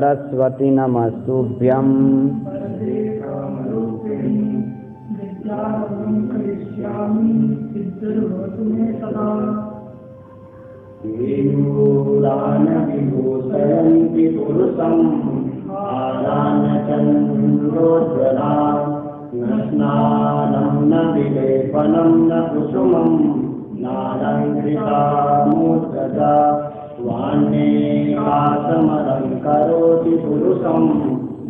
सरस्वती नमस्तुभ्यं। विभूषयन्ति पुरुषं आदानचन्द्रोज्ज्वला न स्नानं न विलेपनं न कुसुमं नालङ्कृता मूर्धजा स्वान्नेकासमलं करोति पुरुषं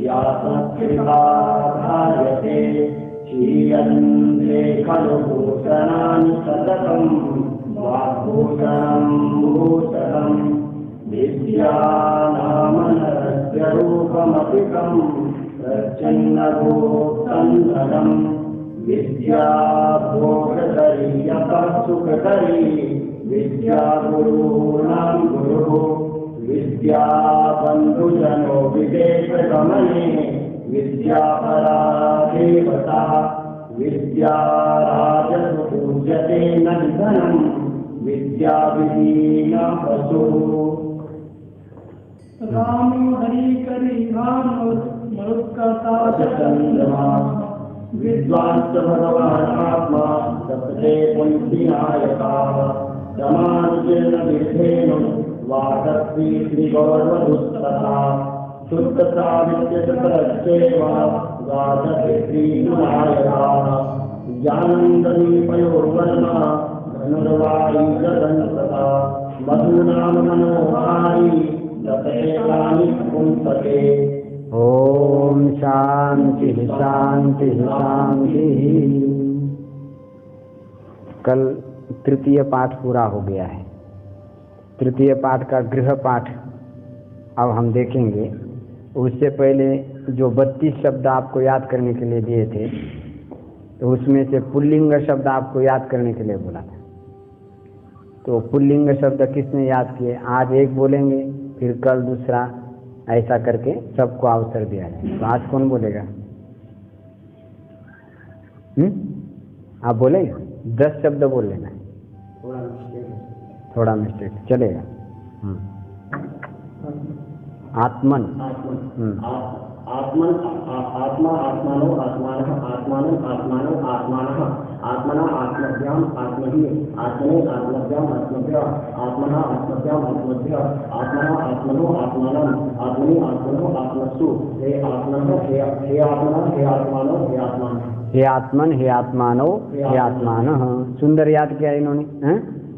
या संस्कृता धार्यते क्षीयन्ते खलु भूषणानि सततं वाग्भूषणं भूषणं विद्यानामनरस्य रूपमधिकं प्रच्छिन्नभूतं धनं विद्या भोगकरी यतः सुखकरी विद्या गुरूणां गुरुः विद्या बन्धुजनो विदेशगमने विद्या परा देवता विद्या राजसु पूज्यते न धनं विद्या विहीना पशुः। राम हरि करि मरुत्कर्ता चन्द्रमा विद्वांस भगवानात्मा सप्ते पुण्यनायकाः समानुजेन विधेन वादस्ति श्रीगौरवदुस्तथा शुद्धता विद्यतरश्चैव द्वादशश्रीनायकाः ज्ञानन्ददीपयोर्वर्मा धनुर्वाणी जगन्सता मधुनाम मनोहारी दशेतानि पुंसते। ओम शांति शांति शांति। कल तृतीय पाठ पूरा हो गया है। तृतीय पाठ का गृह पाठ अब हम देखेंगे। उससे पहले जो 32 शब्द आपको याद करने के लिए दिए थे, तो उसमें से पुल्लिंग शब्द आपको याद करने के लिए बोला था। तो पुल्लिंग शब्द किसने याद किए? आज एक बोलेंगे, फिर कल दूसरा, ऐसा करके सबको अवसर दिया जाए। तो आज कौन बोलेगा? आप बोलेंगे? 10 शब्द बोल लेना है। थोड़ा मिस्टेक चलेगा। आत्मन आत्मन आत्मा आत्मानो आत्मानः आत्मानं आत्मानो आत्मानः आत्मना आत्मभ्याम आत्महि आत्मने आत्मभ्याम आत्मभ्य आत्मना आत्मभ्याम आत्मभ्य आत्मना आत्मनो आत्मानं आत्मनि आत्मनो आत्मसु हे आत्मनः हे आत्मना हे आत्मानो हे आत्मान हे आत्मन हे आत्मानो हे आत्मानः। सुंदर याद किया इन्होंने।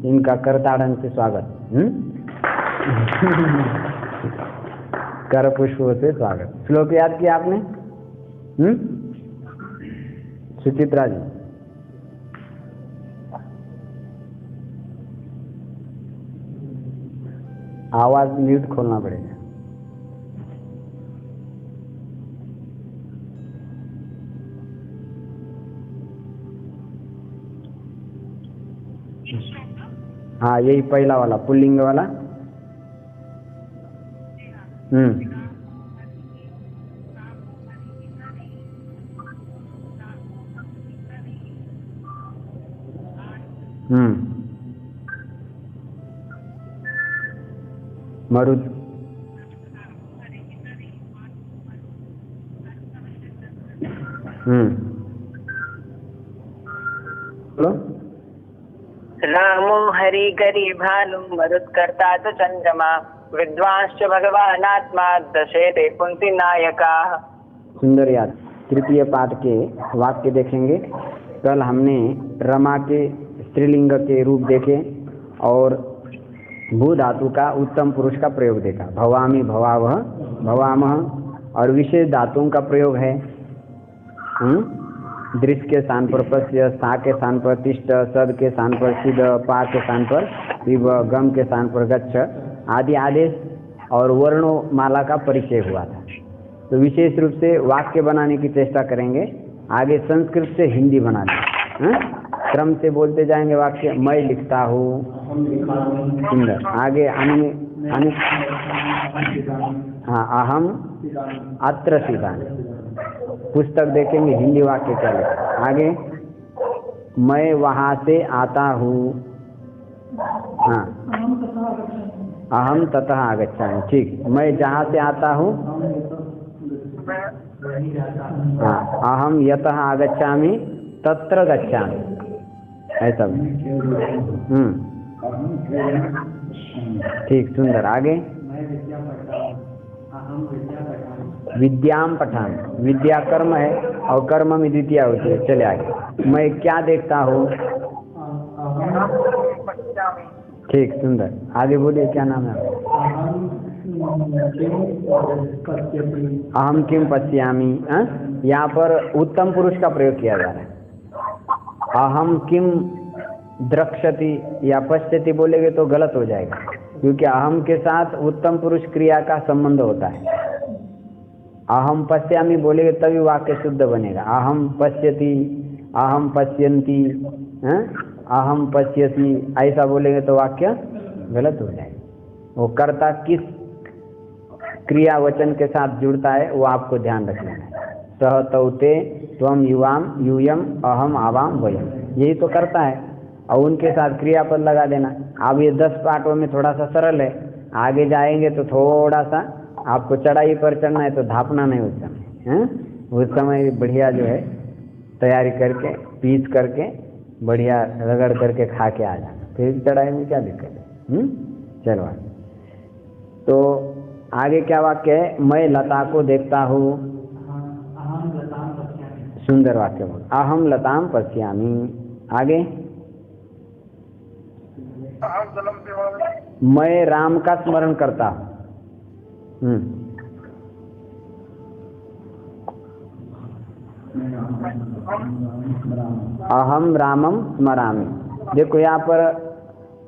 इनका करताड़न से स्वागत। कर पुष्पों से स्वागत। श्लोक याद किया आपने? सुचित्रा जी, आवाज म्यूट खोलना पड़ेगा। हाँ, यही पहला वाला पुल्लिंग वाला। मरुद रामो हरि करि भानु मरुत्कर्ता च चंद्रमा विद्वांश्च भगवानात्मा दशेते कुंती नायकाः। सुंदर याद। तृतीय पाठ के वाक्य देखेंगे। कल हमने रमा के स्त्रीलिंग के रूप देखे और भू धातु का उत्तम पुरुष का प्रयोग देखा। भवामि भवावह भवामह। और विशेष धातुओं का प्रयोग है। दृश्य के स्थान पर पश्य, सा के स्थान पर तिष्ठ, सद के स्थान पर सिद्ध, पा के स्थान पर विव, गम के स्थान पर गच्छ आदि आदेश और वर्णमाला का परिचय हुआ था। तो विशेष रूप से वाक्य बनाने की चेष्टा करेंगे। आगे संस्कृत से हिंदी बना लें। क्रम से बोलते जाएंगे वाक्य। मैं लिखता हूँ। सुंदर। आगे अहम अत्र सीतानि। पुस्तक देखेंगे हिंदी वाक्य क्या लिखा। आगे मैं वहाँ से आता हूँ। अहम ततः आगच्छामि, ठीक। मैं जहाँ से आता हूँ, हाँ, अहम यतः आगच्छामि तत्र गच्छामि, ऐसा। ठीक, सुंदर। आगे विद्याम पठामि, विद्या कर्म है और कर्म में द्वितीया होती है। चले आगे। मैं क्या देखता हूँ? ठीक, सुंदर। आगे बोलिए, क्या नाम है? अहम किम पश्यामि। यहाँ पर उत्तम पुरुष का प्रयोग किया जा रहा है। अहम किम द्रक्ष्यति या पश्यति बोलेंगे तो गलत हो जाएगा, क्योंकि अहम के साथ उत्तम पुरुष क्रिया का संबंध होता है। अहम पश्यामि बोलेंगे तभी वाक्य शुद्ध बनेगा। अहम पश्यति, अहम पश्यन्ति, अहम पश्यति, ऐसा बोलेंगे तो वाक्य गलत हो जाएगा। वो कर्ता किस क्रिया वचन के साथ जुड़ता है वो आपको ध्यान रखना है। सह तौते त्वम युवाम यूयम अहम आवाम वयम, यही तो करता है, और उनके साथ क्रियापद लगा देना। अब ये 10 पाठों में थोड़ा सा सरल है, आगे जाएंगे तो थोड़ा सा आपको चढ़ाई पर चढ़ना है, तो धापना नहीं उस समय। उस समय बढ़िया जो है तैयारी करके पीस करके बढ़िया रगड़ करके खा के आ जाना, फिर चढ़ाई में क्या दिक्कत है। चलो तो आगे क्या वाक्य है? मैं लता को देखता हूँ। सुंदर वाक्य बोल, अहम लताम पश्यामि। आगे मैं राम का स्मरण करता हूँ। अहम रामम स्मरामि। देखो यहाँ पर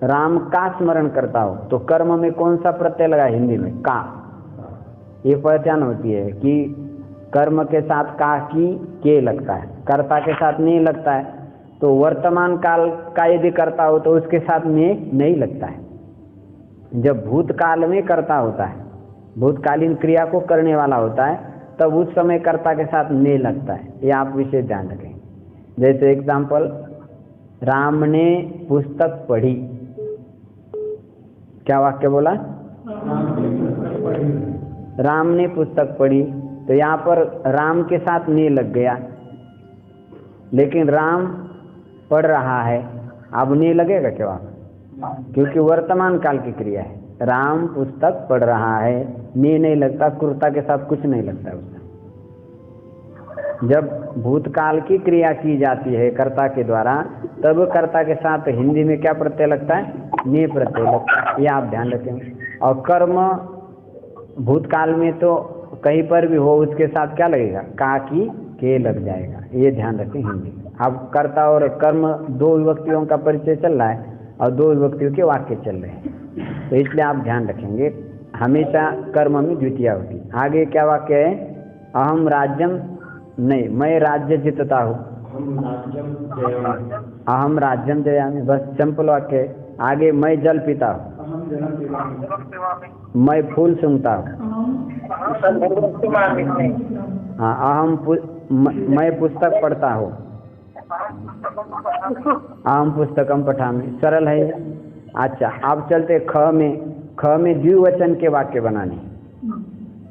राम का स्मरण करता हो, तो कर्म में कौन सा प्रत्यय लगा? हिंदी में का। ये पहचान होती है कि कर्म के साथ का की के लगता है, कर्ता के साथ नहीं लगता है। तो वर्तमान काल का यदि करता हो तो उसके साथ में नहीं लगता है। जब भूतकाल में कर्ता होता है, भूतकालीन क्रिया को करने वाला होता है, तब उस समय कर्ता के साथ नहीं लगता है। ये आप विशेष ध्यान रखें। जैसे एग्जाम्पल, राम ने पुस्तक पढ़ी। क्या वाक्य बोला? राम ने पुस्तक पढ़ी, तो यहाँ पर राम के साथ ने लग गया, लेकिन राम पढ़ रहा है, अब ने लगेगा क्या? क्योंकि वर्तमान काल की क्रिया है। राम पुस्तक पढ़ रहा है, ने नहीं लगता, कुर्ता के साथ कुछ नहीं लगता उसमें। जब भूतकाल की क्रिया की जाती है कर्ता के द्वारा, तब कर्ता के साथ हिंदी में क्या प्रत्यय लगता है? ने प्रत्यय लगता है। ये आप ध्यान रखेंगे। और कर्म भूतकाल में तो कहीं पर भी हो उसके साथ क्या लगेगा? का की के लग जाएगा। ये ध्यान रखें हिंदी में। अब कर्ता और कर्म दो विभक्तियों का परिचय चल रहा है और दो विभक्तियों के वाक्य चल रहे हैं, तो इसलिए आप ध्यान रखेंगे हमेशा कर्म में द्वितीया होती। आगे क्या वाक्य है? अहम राज्यम, नहीं, मैं राज्य जीतता हूँ। अहम राज्यम जयामि, बस सिंपल वाक्य है। आगे मैं जल पीता हूँ। मैं फूल सूंघता हूँ। हाँ, मैं पुस्तक पढ़ता हूँ। अहम पुस्तकम पठामि। सरल है। अच्छा, अब चलते ख में। ख में द्विवचन के वाक्य बनाने।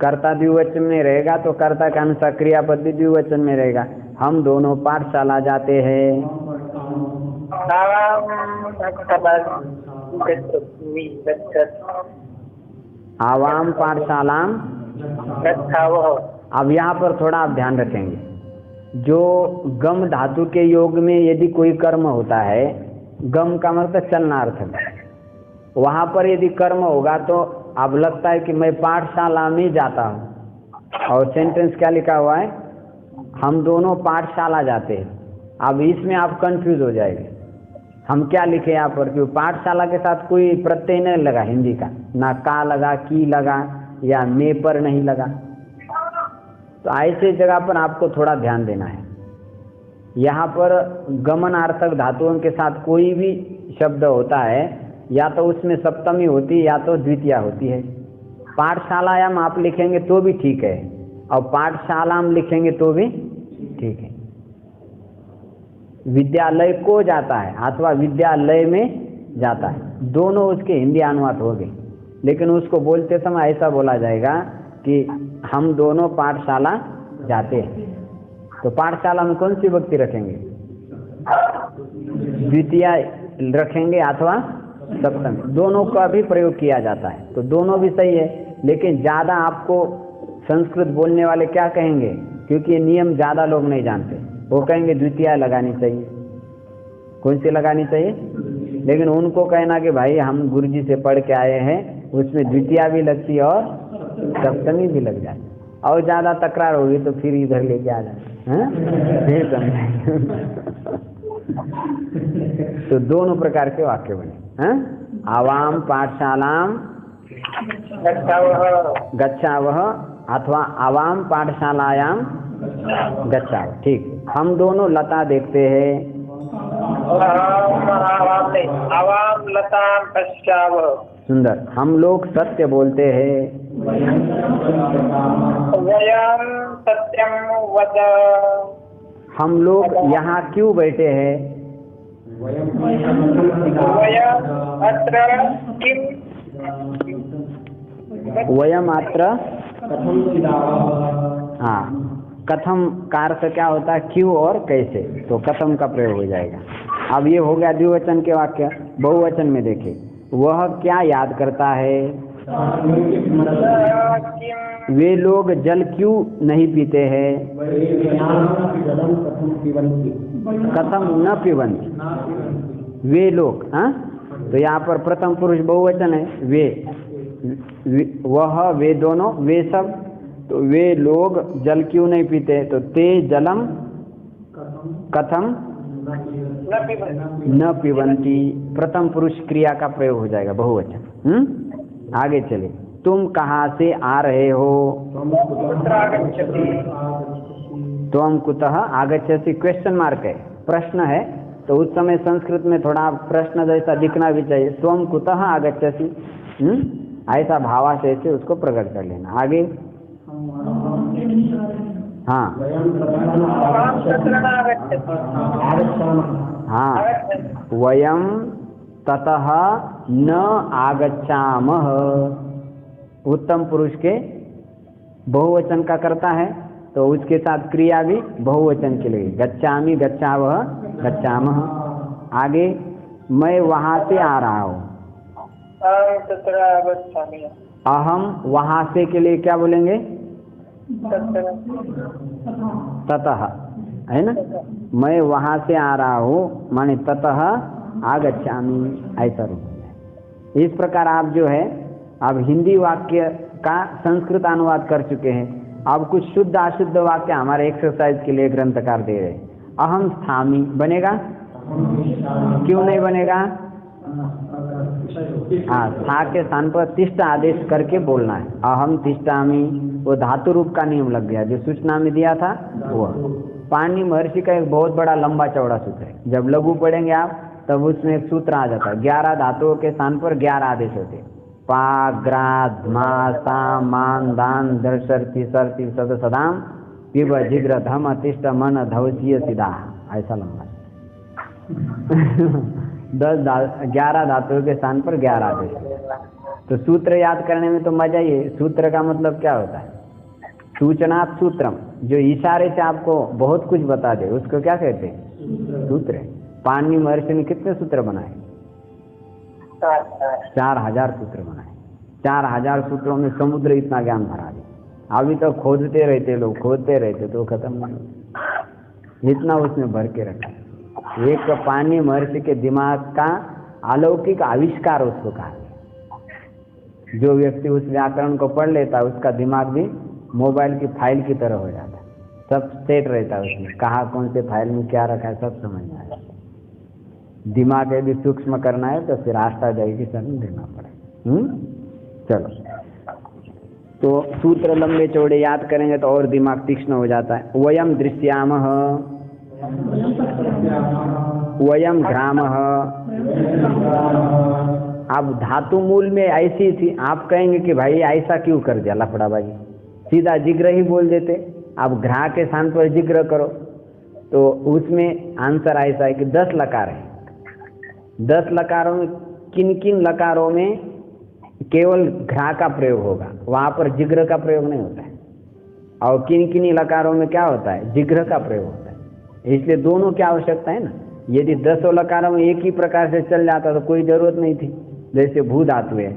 कर्ता द्विवचन में रहेगा तो कर्ता के अनुसार क्रियापद भी द्विवचन में रहेगा। हम दोनों पाठशाला जाते हैं। आवाम पाठशालाम। अब यहाँ पर थोड़ा आप ध्यान रखेंगे, जो गम धातु के योग में यदि कोई कर्म होता है, गम का मतलब चलना अर्थ है, वहाँ पर यदि कर्म होगा तो अब लगता है कि मैं पाठशाला में जाता हूँ, और सेंटेंस क्या लिखा हुआ है? हम दोनों पाठशाला जाते हैं। अब इसमें आप कंफ्यूज हो जाएंगे, हम क्या लिखे यहाँ पर? क्यों पाठशाला के साथ कोई प्रत्यय नहीं लगा हिंदी का, ना का लगा, की लगा, या मे पर नहीं लगा। तो ऐसे जगह पर आपको थोड़ा ध्यान देना है। यहाँ पर गमनार्थक धातुओं के साथ कोई भी शब्द होता है, या तो उसमें सप्तमी होती है या तो द्वितीया होती है। पाठशालायाम आप लिखेंगे तो भी ठीक है, और पाठशालाम लिखेंगे तो भी ठीक है। विद्यालय को जाता है अथवा विद्यालय में जाता है, दोनों उसके हिंदी अनुवाद हो गए। लेकिन उसको बोलते समय ऐसा बोला जाएगा कि हम दोनों पाठशाला जाते हैं। तो पाठशाला में कौन सी विभक्ति रखेंगे? द्वितीय रखेंगे अथवा सप्तमी, दोनों का भी प्रयोग किया जाता है। तो दोनों भी सही है, लेकिन ज़्यादा आपको संस्कृत बोलने वाले क्या कहेंगे, क्योंकि ये नियम ज़्यादा लोग नहीं जानते, वो कहेंगे द्वितीय लगानी चाहिए। कौन सी लगानी चाहिए? लेकिन उनको कहना कि भाई हम गुरुजी से पढ़ के आए हैं, उसमें द्वितीय भी लगती है और सप्तमी भी लग जाए, और ज़्यादा तकरार होगी तो फिर इधर लेके आ जाए, फिर समझाएंगे। तो दोनों प्रकार के वाक्य बने, आवाम पाठशालाम गच्छावः अथवा आवाम पाठशालायाम गच्छावः। ठीक, हम दोनों लता देखते हैं। आवाम लताम गच्छावः। सुंदर। हम लोग सत्य बोलते हैं। वयम सत्यम वद। हम लोग यहाँ क्यों बैठे हैं? वयम अत्र किम। वयम अत्र हाँ, कथम का अर्थ क्या होता है? क्यों और कैसे, तो कथम का प्रयोग हो जाएगा। अब ये हो गया द्विवचन के वाक्य। बहुवचन में देखिए, वह क्या याद करता है? वे लोग जल क्यों नहीं पीते हैं? कथम न पिबन्ति। वे लोग, हाँ, तो यहाँ पर प्रथम पुरुष बहुवचन है। वे, वह, वे दोनों, वे सब। तो वे लोग जल क्यों नहीं पीते? तो ते जलम कथम न पिबन्ति। प्रथम पुरुष क्रिया का प्रयोग हो जाएगा, बहुवचन। आगे चले। तुम कहाँ से आ रहे हो? त्वम कुतः आगच्छसि। क्वेश्चन मार्क है, प्रश्न है, तो उस समय संस्कृत में थोड़ा प्रश्न जैसा दिखना भी चाहिए। त्वम कुतः आगच्छसि, ऐसा भावाशय से उसको प्रकट कर लेना। आगे हाँ हाँ, वयम ततः न आगच्छामः। उत्तम पुरुष के बहुवचन का करता है, तो उसके साथ क्रिया भी बहुवचन के लिए, गच्छामि, गच्छावः, गच्छामः। आगे, मैं वहाँ से आ रहा हूँ। अहम वहाँ से के लिए क्या बोलेंगे? ततः, है ना? मैं वहाँ से आ रहा हूँ माने ततः आगच्छामि, ऐसा रूप है। इस प्रकार आप जो है, अब हिंदी वाक्य का संस्कृत अनुवाद कर चुके हैं। अब कुछ शुद्ध अशुद्ध वाक्य हमारे एक्सरसाइज के लिए ग्रंथकार दे रहे हैं। अहम स्थामी बनेगा? क्यों नहीं बनेगा? हाँ, था के स्थान पर तिष्ठ आदेश करके बोलना है। अहम तिष्ठामि, वो धातु रूप का नियम लग गया, जो सूचना में दिया था वो। पाणिनि महर्षि का एक बहुत बड़ा लंबा चौड़ा सूत्र है। जब लघु पढ़ेंगे आप, तब उसमें एक सूत्र आ जाता है। 11 धातुओं के स्थान पर 11 आदेश होते हैं। पा, ग्रा, ध्मा, सा, मान, दान, दर्शर्ति, सर्ति, सद, सदाम, पिब, जिग्र, धम, तिष्ठ, मन, धवसीय, सिदा। ऐसा लंबा 11 धातुओं के स्थान पर 11 आदेश। तो सूत्र याद करने में तो मजा ही है। सूत्र का मतलब क्या होता है? सूचनात् सूत्रम, जो इशारे से आपको बहुत कुछ बता दे, उसको क्या कहते हैं? सूत्र। पाणिनि महर्षि ने कितने सूत्र बनाए? 4000 सूत्र बनाए। 4000 सूत्रों में समुद्र इतना ज्ञान भरा दिया। अभी तो खोदते रहते लोग, खोदते रहते तो खत्म नहीं होता, इतना उसमें भर के रखा। एक पाणिनि महर्षि के दिमाग का अलौकिक आविष्कार उसको कहा। जो व्यक्ति उस व्याकरण को पढ़ लेता है, उसका दिमाग भी मोबाइल की फाइल की तरह हो जाता है। सब सेट रहता है उसमें, कहाँ कौन से फाइल में क्या रखा है सब समझ में आ जाता है। दिमाग यदि सूक्ष्म करना है तो फिर आस्था जाएगी, समझ देना पड़ेगा। चलो, तो सूत्र लंबे चौड़े याद करेंगे तो और दिमाग तीक्ष्ण हो जाता है। वयम दृश्यामः, वयम घ्रामः। अब धातु मूल में ऐसी थी, आप कहेंगे कि भाई ऐसा क्यों कर दिया लफड़ाबाजी, सीधा जिग्र ही बोल देते। अब घ्रा के स्थान पर जिग्र करो, तो उसमें आंसर ऐसा है कि 10 लकार है। 10 लकारों में किन किन लकारों में केवल घ्रा का प्रयोग होगा, वहाँ पर जिग्र का प्रयोग नहीं होता है। और किन किन्हीं लकारों में क्या होता है, जिग्र का प्रयोग होता है। इसलिए दोनों की आवश्यकता है ना। यदि 10 लकारों में एक ही प्रकार से चल जाता तो कोई जरूरत नहीं थी। जैसे भू धातु है,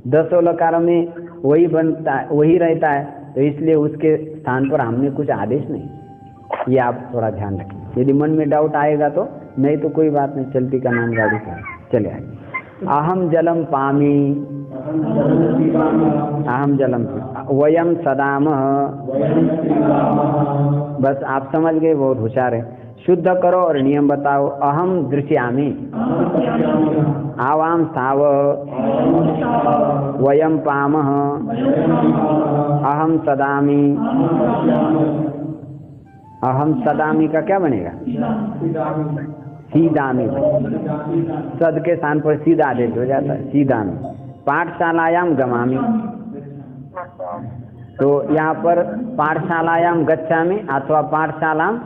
10 लकारों में वही बनता है, वही रहता है, तो इसलिए उसके स्थान पर हमने कुछ आदेश नहीं। ये आप थोड़ा ध्यान रखें। यदि मन में डाउट आएगा तो, नहीं तो कोई बात नहीं, चलती का नाम गाड़ी का। चले आगे। अहम जलम पामी, अहम जलम, वयम सदामः, बस आप समझ गए, बहुत होशियार है। शुद्ध करो और नियम बताओ। अहम दृश्यामि, आवाम स्थाव, वयम पामः, अहम सदामि। अहम सदामि का क्या बनेगा, सीदामी। सद के स्थान पर सीधा आदेश हो जाता है, सीदामी। पाठशालायाम गमामि, तो यहाँ पर पाठशालायाम गच्छामि अथवा पाठशालाम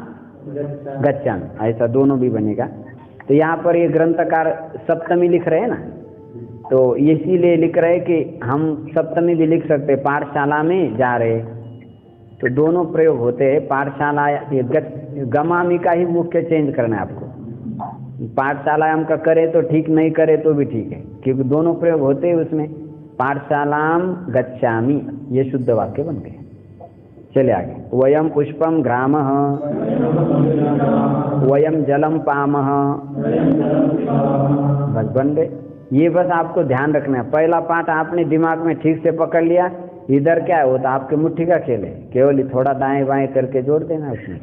गच्छामि, ऐसा दोनों भी बनेगा। तो यहाँ पर ये ग्रंथकार सप्तमी लिख रहे हैं ना, तो इसीलिए लिख रहे हैं कि हम सप्तमी भी लिख सकते, पाठशाला में जा रहे, तो दोनों प्रयोग होते हैं। पाठशाला, गमामी का ही मुख्य चेंज करना है आपको। पाठशालायाम का करे तो ठीक, नहीं करे तो भी ठीक है, क्योंकि दोनों प्रयोग होते हैं उसमें। पाठशालाम गच्छामि, ये शुद्ध वाक्य बन गए। चले आगे। वयम पुष्पम घ्रामः, वयम जलम पामः, बस बन गए। ये बस आपको ध्यान रखना है। पहला पाठ आपने दिमाग में ठीक से पकड़ लिया, इधर क्या है वो तो आपके मुट्ठी का खेल है, केवल थोड़ा दाएं बाएं करके जोड़ देना उसमें।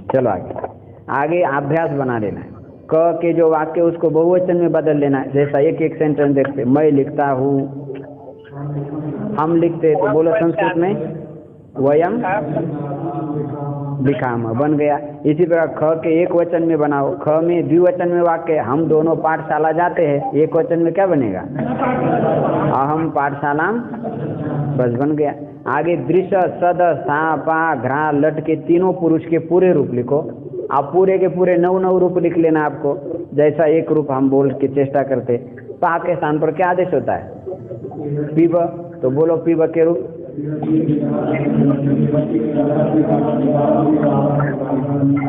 चलो आगे। आगे अभ्यास बना लेना है। क के जो वाक्य उसको बहुवचन में बदल लेना है। जैसा एक सेंटेंस देखते, मैं लिखता हूँ, हम लिखते, तो बोलो संस्कृत में वयम लिखामः, बन गया। इसी प्रकार ख के एक वचन में बनाओ। ख में द्विवचन में वाक्य, हम दोनों पाठशाला जाते हैं, एक वचन में क्या बनेगा, अहम पाठशाला, बस बन गया। आगे दृश्य, सद, सा, पा, घ्रा, लट के तीनों पुरुष के पूरे रूप लिखो। आप पूरे के पूरे 9 रूप लिख लेना आपको। जैसा एक रूप हम बोल के चेष्टा करते, पा के स्थान पर क्या आदेश होता है, पीब, तो बोलो पीब के रूप।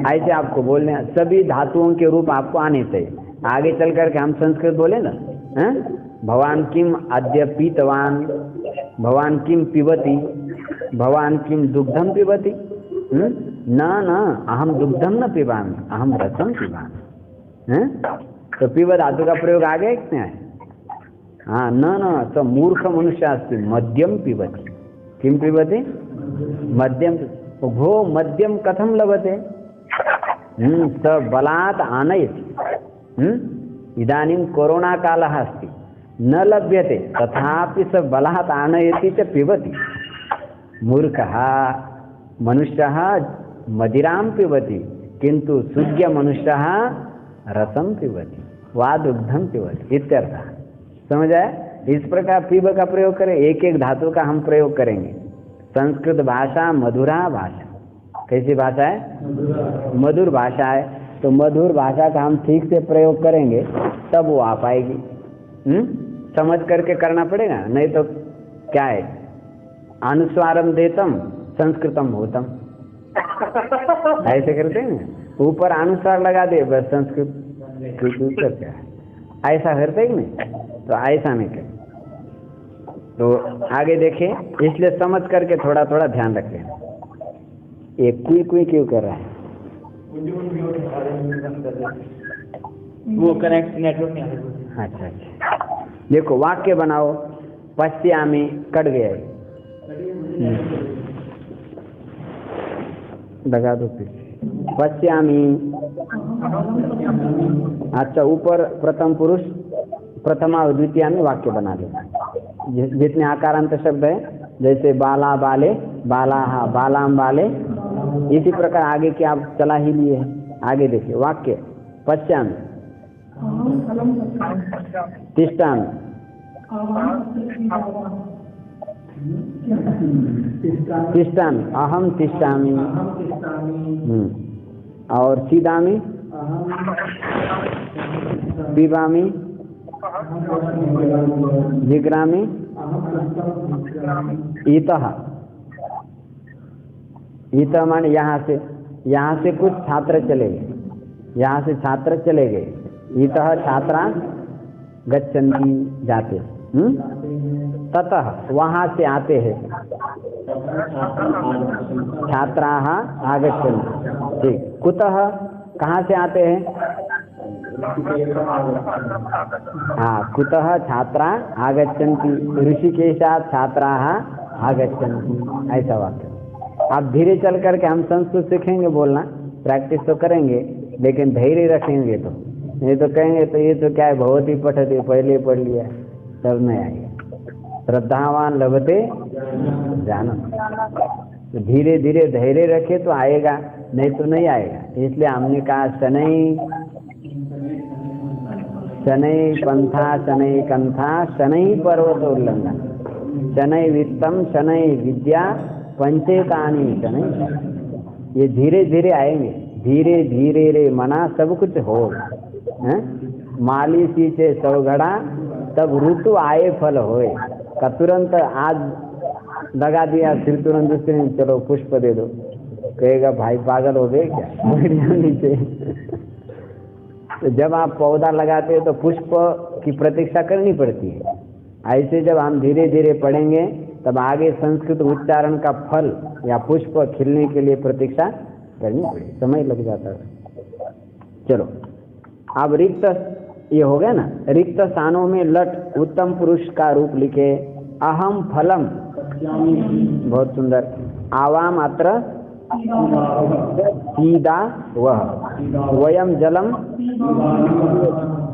ऐसे आपको बोलने, सभी धातुओं के रूप आपको आने चाहिए। आगे चल करके हम संस्कृत बोले ना, भवान किम अद्य पीतवान, भवान किम पिबती, भवान किम दुग्धम पिबती, न अहम दुग्धम न पिबामि, अहम रसम पिबामि। तो पिब धातु का प्रयोग आ गया क्या है? हाँ, न तो मूर्ख मनुष्य अस्ति मध्यम पिबती, किम पिबती, मध्यम। भो मध्यम कथम लभते, स बलात् आनयति। इदानीं कोरोना कालः अस्ति, न लभ्यते, तथापि स बलात् आनयति च पिबति। मूर्खः मनुष्यः मदिरां पिबति, किंतु शुद्ध मनुष्यः रसं पिबति वा दुग्धं पिबति इत्यर्थः। समझ आया? इस प्रकार पीब का प्रयोग करें। एक एक धातु का हम प्रयोग करेंगे। संस्कृत भाषा मधुरा भाषा, कैसी भाषा है, मधुर भाषा है। तो मधुर भाषा का हम ठीक से प्रयोग करेंगे तब वो आ पाएगी। समझ करके करना पड़ेगा, नहीं तो क्या है, अनुस्वारम देतम संस्कृतम होतम, ऐसे करते हैं, ऊपर अनुस्वार लगा दे बस संस्कृत क्या है, ऐसा करते ही नहीं। तो ऐसा नहीं कर। तो आगे देखें, इसलिए समझ करके थोड़ा थोड़ा ध्यान रखें। एक कुई क्यों कर रहा है, वो कनेक्ट नेटवर्क नहीं आ रहा। अच्छा, देखो वाक्य बनाओ। पश्यामि कट गया है, लगा दो फिर। पश्यामि, अच्छा ऊपर प्रथम पुरुष प्रथमा और द्वितीया में वाक्य बना लेना। जितने आकारांत शब्द है, जैसे बाला बाले, बालाहा बालाम बाले, इसी प्रकार आगे के आप चला ही लिए हैं। आगे देखिए वाक्य, पश्यामि, तिष्ठामि, तिष्ठामि, अहम तिष्ठामि, और सीदामि, पिबामि, जिग्रामी ईतः। ईतः माने यहाँ से कुछ छात्र चले गए, यहाँ से छात्र चले गए। ईतः छात्रा गच्छन्ति जाते, ततः वहाँ से आते हैं छात्राः आगच्छन्ति। ठीक, कुतः कहाँ से आते हैं? हाँ, कुतः छात्रा आगच्छन्ति, ऋषिकेशात् छात्राः आगच्छन्ति, ऐसा वाक्य। आप धीरे चल करके हम संस्कृत सीखेंगे बोलना, प्रैक्टिस तो करेंगे, लेकिन धैर्य रखेंगे तो नहीं तो कहेंगे तो ये तो क्या है, बहुत ही पढ़ते पहले पढ़ लिया, तब नहीं आएगा। श्रद्धावान लभते जानम, तो धीरे धीरे धैर्य रखे तो आएगा, नहीं तो नहीं आएगा। इसलिए हमने कहा शनै पंथा शनै कंथा शनै पर्वत उल्लंघन, शनै वित्तम शनै विद्या पंचेतानि शनै। ये धीरे धीरे आएंगे, धीरे धीरे रे मना सब कुछ हो। माली सींचे सौगड़ा तब ऋतु आए फल होए। का तुरंत आज लगा दिया, फिर तुरंत दूसरे दिन चलो पुष्प दे दो, कहेगा भाई पागल हो गए क्या? नीचे तो जब आप पौधा लगाते हो तो पुष्प की प्रतीक्षा करनी पड़ती है। ऐसे जब हम धीरे धीरे पढ़ेंगे तब आगे संस्कृत उच्चारण का फल या पुष्प खिलने के लिए प्रतीक्षा करनी पड़ेगी, समय लग जाता है। चलो अब रिक्त, ये हो गया ना। रिक्त स्थानों में लट उत्तम पुरुष का रूप लिखे। अहम फलम, बहुत सुंदर। आवाम अत्र सीधा वह, वयम जलम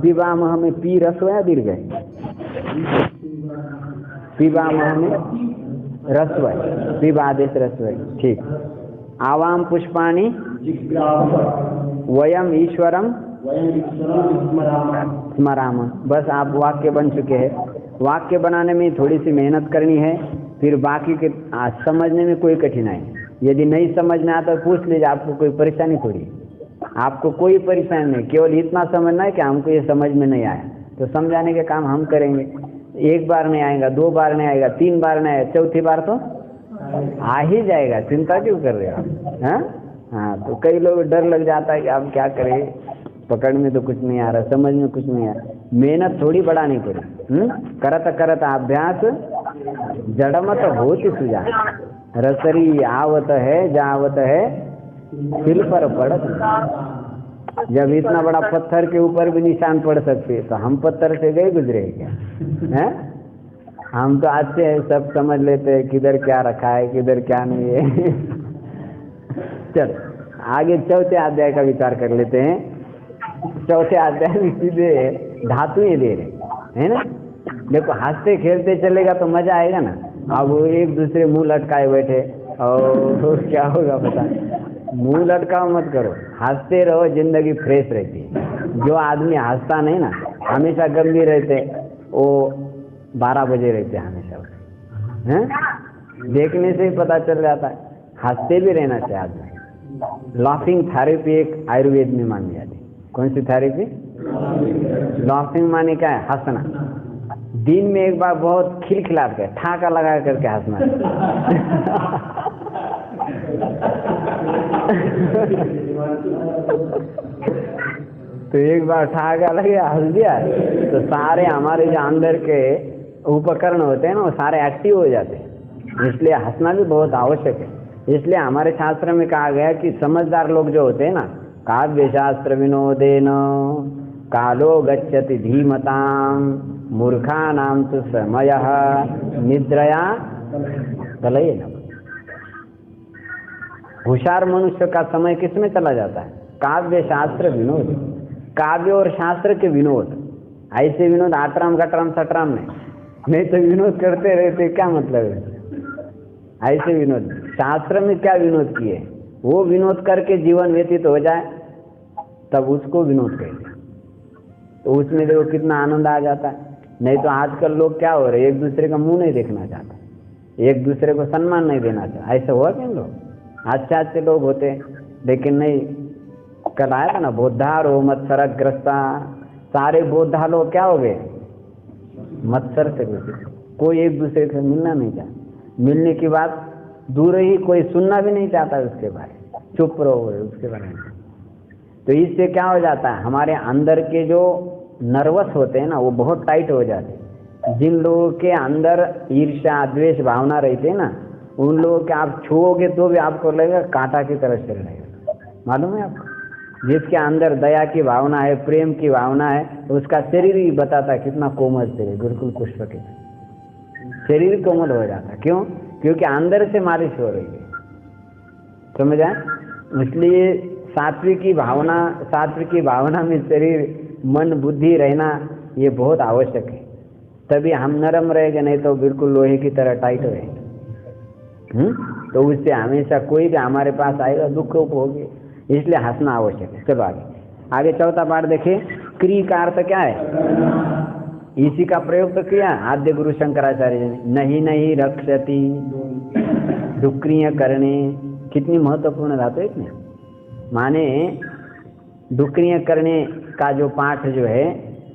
पिबामह में पी रस्व या दीर्घ है? पिबामह में रस्व है, पिबादेश रस्व है। ठीक। आवाम पुष्पाणि वयम ईश्वरम स्मराम। बस आप वाक्य बन चुके हैं। वाक्य बनाने में थोड़ी सी मेहनत करनी है, फिर बाकी के समझने में कोई कठिनाई। यदि नहीं समझ में आता तो पूछ लीजिए, आपको कोई परेशानी थोड़ी, आपको कोई परेशानी नहीं, केवल इतना समझना है कि हमको ये समझ में नहीं आया तो समझाने के काम हम करेंगे। एक बार नहीं आएगा, दो बार नहीं आएगा, तीन बार नहीं आएगा, चौथी बार तो आ ही जाएगा। चिंता क्यों कर रहे हो आप? हाँ, तो कई लोग डर लग जाता है कि आप क्या करें, पकड़ में तो कुछ नहीं आ रहा, समझ में कुछ नहीं आ रहा। मेहनत थोड़ी बढ़ानी पड़ी। करत करत अभ्यास जड़मत होती सुजा, रसरी आवत है जावत है सिल पर पड़त। जब इतना बड़ा पत्थर के ऊपर भी निशान पड़ सकते तो हम पत्थर से गए गुजरे क्या? हैं? हम तो आज से सब समझ लेते हैं किधर क्या रखा है, किधर क्या नहीं है। चल आगे चौथे अध्याय का विचार कर लेते हैं। चौथे अध्याय में सीधे धातुएं दे रहे है ना। देखो हंसते खेलते चलेगा तो मजा आएगा ना। अब वो एक दूसरे मुंह लटकाए बैठे और तो क्या होगा पता। मुंह लटकाओ मत करो, हंसते रहो, जिंदगी फ्रेश रहती है। जो आदमी हंसता नहीं ना, हमेशा गंभीर रहते, वो 12 बजे रहते हमेशा हैं। देखने से ही पता चल जाता है। हंसते भी रहना चाहिए आदमी। लाफिंग थेरेपी एक आयुर्वेद में मानी जाती है। कौन सी थेरेपी? लाफिंग माने क्या है? हंसना। दिन में एक बार बहुत खिलखिला के ठाका लगा करके हंसना। तो एक बार ठाका लगे हंस दिया तो सारे हमारे जो अंदर के उपकरण होते हैं ना वो सारे एक्टिव हो जाते हैं। इसलिए हंसना भी बहुत आवश्यक है। इसलिए हमारे शास्त्र में कहा गया कि समझदार लोग जो होते हैं ना, काव्य शास्त्र विनोदेन कालो गच्छति धीमताम मूर्खा नाम तो समय निद्रया तलयेन। होशियार मनुष्य का समय किसमें चला जाता है? काव्य शास्त्र विनोद। काव्य और शास्त्र के विनोद, ऐसे विनोद आटराम गटराम सटराम नहीं तो विनोद करते रहते, क्या मतलब है? ऐसे विनोद शास्त्र में क्या विनोद किए, वो विनोद करके जीवन व्यतीत हो जाए तब उसको विनोद कहते हैं। तो उसमें देखो कितना आनंद आ जाता है। नहीं तो आजकल लोग क्या हो रहे, एक दूसरे का मुंह नहीं देखना चाहते, एक दूसरे को सम्मान नहीं देना चाहते। ऐसा हुआ क्या लोग? अच्छे लोग होते लेकिन नहीं। कल आया था ना, बौद्धा रो मत्सरग्रस्ता। सारे बौद्धा लोग क्या हो गए? मत्सर से ग्रसित, कोई एक दूसरे से मिलना नहीं चाहता, मिलने के बाद दूर ही, कोई सुनना भी नहीं चाहता उसके बारे में, चुप रहो उसके बारे में। तो इससे क्या हो जाता है, हमारे अंदर के जो नर्वस होते हैं ना वो बहुत टाइट हो जाते हैं। जिन लोगों के अंदर ईर्ष्या द्वेष भावना रहती है ना, उन लोगों के आप छुओगे तो भी आपको लगेगा कांटा की तरह चल रहेगा, मालूम है आपको। जिसके अंदर दया की भावना है, प्रेम की भावना है, उसका शरीर ही बताता है कितना कोमल शरीर, बिल्कुल पुष्प के शरीर कोमल हो जाता है। क्यों? क्योंकि अंदर से मालिश हो रही है, समझ आए। इसलिए सात्विकी भावना में शरीर मन बुद्धि रहना ये बहुत आवश्यक है, तभी हम नरम रहेंगे, नहीं तो बिल्कुल लोहे की तरह टाइट रहेंगे। तो उससे हमेशा कोई भी हमारे पास आएगा दुख होगी, इसलिए हंसना आवश्यक है। चलो आगे चौथा पाठ देखिए। क्री का अर्थ क्या है? इसी का प्रयोग तो किया आद्य गुरु शंकराचार्य जी ने, नहीं रक्षति, डुक्रिय करने, कितनी महत्वपूर्ण धातु है इसमें। माने डुक्रिय करने का जो पाठ जो है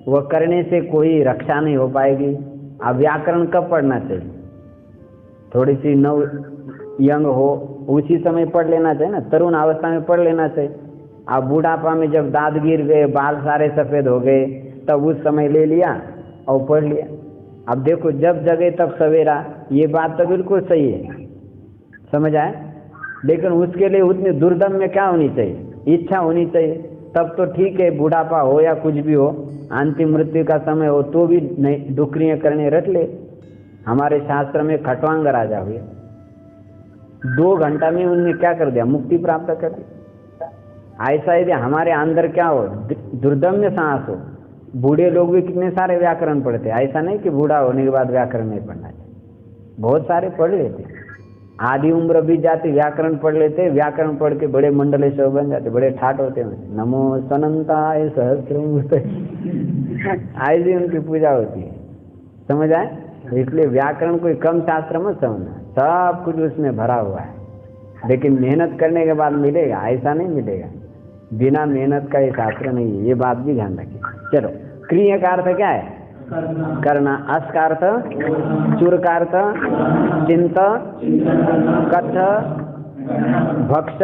वह करने से कोई रक्षा नहीं हो पाएगी। अब व्याकरण कब पढ़ना चाहिए? थोड़ी सी नव यंग हो उसी समय पढ़ लेना चाहिए ना, तरुण अवस्था में पढ़ लेना चाहिए। अब बुढ़ापा में जब दांत गिर गए, बाल सारे सफ़ेद हो गए, तब उस समय ले लिया और पढ़ लिया। अब देखो जब जगे तब सवेरा, ये बात तो बिल्कुल सही है, समझ आए। लेकिन उसके लिए उतनी दुर्दम में क्या होनी चाहिए? इच्छा होनी चाहिए, तब तो ठीक है। बुढ़ापा हो या कुछ भी हो, अंतिम मृत्यु का समय हो तो भी नहीं डुक्रियाँ करने रट ले। हमारे शास्त्र में खटवांग राजा हुए, 2 घंटा में उन्होंने क्या कर दिया? मुक्ति प्राप्त कर दी। ऐसा यदि हमारे अंदर क्या हो, दुर्दम्य सांस हो। बूढ़े लोग भी कितने सारे व्याकरण पढ़ते हैं, ऐसा नहीं कि बूढ़ा होने के बाद व्याकरण नहीं पढ़ना चाहिए, बहुत सारे पढ़ लेते। आधी उम्र बीत जाती, व्याकरण पढ़ लेते, व्याकरण पढ़ के बड़े मंडलेश्वर बन जाते, बड़े ठाट होते हैं। नमो सनंताय सहस्रम, ऐसी उनकी पूजा होती है, समझ आए। इसलिए व्याकरण कोई कम शास्त्र मत समझना, सब कुछ उसमें भरा हुआ है। लेकिन मेहनत करने के बाद मिलेगा, ऐसा नहीं मिलेगा। बिना मेहनत का ये शास्त्र नहीं है, ये बात भी ध्यान रखिए। चलो, क्रिया का अर्थ क्या है? करना। अस का अर्थ चूर का अर्थ चिंत, कथ, भक्ष,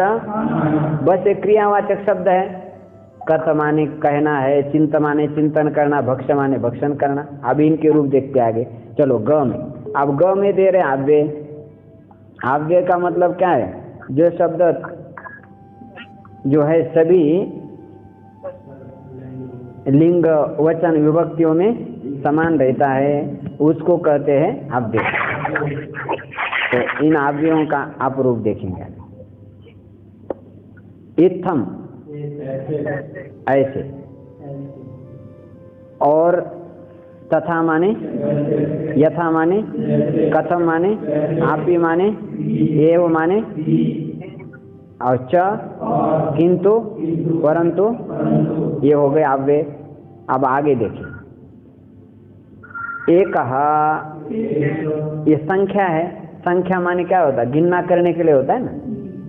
बस एक क्रियावाचक शब्द है। कथ माने कहना है, चिंत माने चिंतन करना, भक्ष माने भक्षण करना। अब इनके रूप देखते आगे। चलो ग में, अब ग में दे रहे आव्यय। आव्यय का मतलब क्या है? जो शब्द जो है सभी लिंग वचन विभक्तियों में समान रहता है, उसको कहते हैं अव्यय। तो इन अव्ययों का आप रूप देखेंगे। इत्थम ऐसे, और तथा माने, यथा माने, कथम माने, आपी माने, एव माने, और च, किंतु, परंतु, ये हो गए अव्यय। अब आगे देखिए। एक ये संख्या है। संख्या माने क्या होता है? गिनना करने के लिए होता है ना,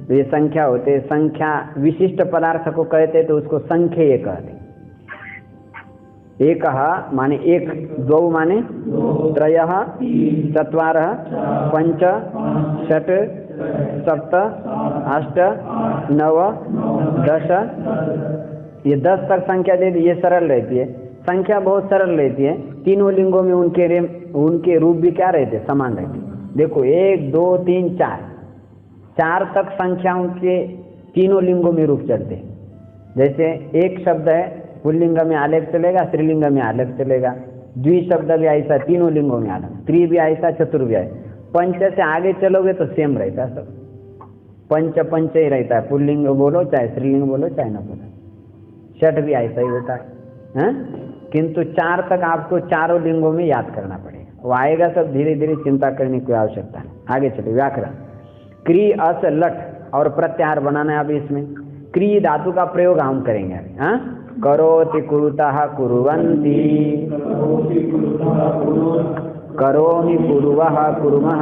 तो ये संख्या होते। संख्या विशिष्ट पदार्थ को कहते तो उसको संख्येय कहते। एक माने एक, द्वौ माने त्रयः, चत्वारः, पंच, षट्, सप्त, अष्ट, नव, 10। ये 10 तक संख्या दे दी, ये सरल रहती है। संख्या बहुत सरल रहती है। तीनों लिंगों में उनके रूप भी क्या रहते? समान रहते। देखो 1, 2, 3, 4 तक संख्याओं के तीनों लिंगों में रूप चलते हैं। जैसे एक शब्द है, पुल्लिंग में आलेख चलेगा, स्त्रीलिंग में आलेख चलेगा। द्वि शब्द भी ऐसा, तीनों लिंगों में आलेख। त्रि भी ऐसा, चतुर भी ऐसा। पंच से आगे चलोगे तो सेम रहता है सब, पंच ही रहता है। पुल्लिंग बोलो चाहे स्त्रीलिंग बोलो चाहे न बोलो। षट भी ऐसा ही होता है, किंतु 4 तक आपको चारों लिंगों में याद करना पड़ेगा। वो आएगा सब धीरे धीरे, चिंता करने की आवश्यकता नहीं। आगे चलिए व्याकरण। क्री, अस, लट और प्रत्याहार बनाना है। अभी इसमें क्री धातु का प्रयोग हम करेंगे अभी। करोति, कुरुतः, कुर्वन्ति, करोमि, कुर्वः, कुर्मः।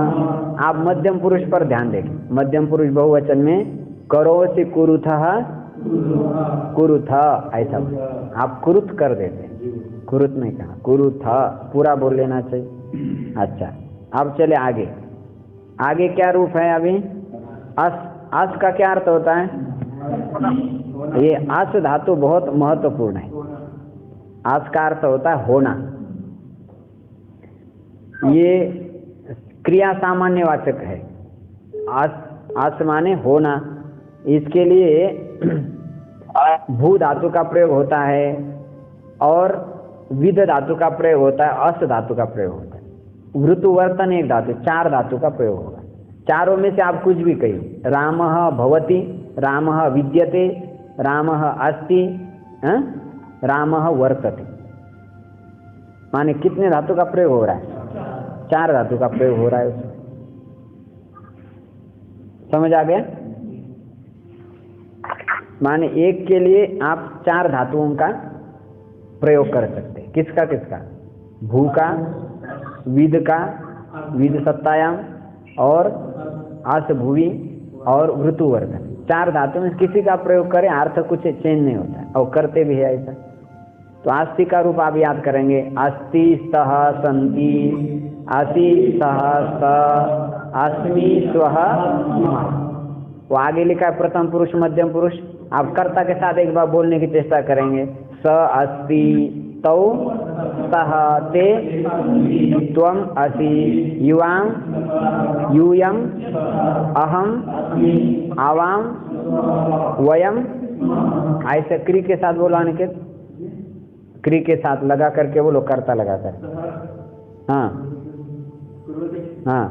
आप मध्यम पुरुष पर ध्यान दें। मध्यम पुरुष बहुवचन में करोति, कुरुतः, कुरुथ, ऐसा आप कुरुत कर देते हैं। कुरुत नहीं कहा, कुरु था पूरा बोल लेना चाहिए। अच्छा, अब चले आगे। आगे क्या रूप है अभी? अस। अस का क्या अर्थ होता है? ये अस धातु बहुत महत्वपूर्ण है। अस का अर्थ होता है होना। ये क्रिया सामान्यवाचक है। अस माने होना। इसके लिए भू धातु का प्रयोग होता है और विद धातु का प्रयोग होता है, अस धातु का प्रयोग होता है। वृतुवर्तन एक धातु, 4 धातु का प्रयोग होगा। चारों में से आप कुछ भी कहिए। रामः भवति, रामः विद्यते, रामः अस्ति, रामः वर्तते। माने कितने धातु का प्रयोग हो रहा है? 4 धातु का प्रयोग हो रहा है उसमें। समझ आ गया? माने एक के लिए आप 4 धातुओं का प्रयोग कर सकते हैं। किसका किसका? भू का, विद का, विद सत्तायाम, और अस भुवि और ऋतुवर्धन। 4 धातु में किसी का प्रयोग करें अर्थ कुछ चेंज नहीं होता है, और करते भी है ऐसा। तो अस्ति का रूप आप याद करेंगे। अस्ति स्तः सन्ति, असि सः स, अस्मि स्वः स्मः। वो आगे लिखा है प्रथम पुरुष मध्यम पुरुष। आप कर्ता के साथ एक बार बोलने की चेष्टा करेंगे। स अस्ति तौ सः ते त्वम् असि युवां यूयम् अहम् आवाम वयम। ऐसे क्री के साथ बोलो अनिकेत, क्री के साथ लगा करके बोलो, कर्ता लगा कर। हाँ हाँ,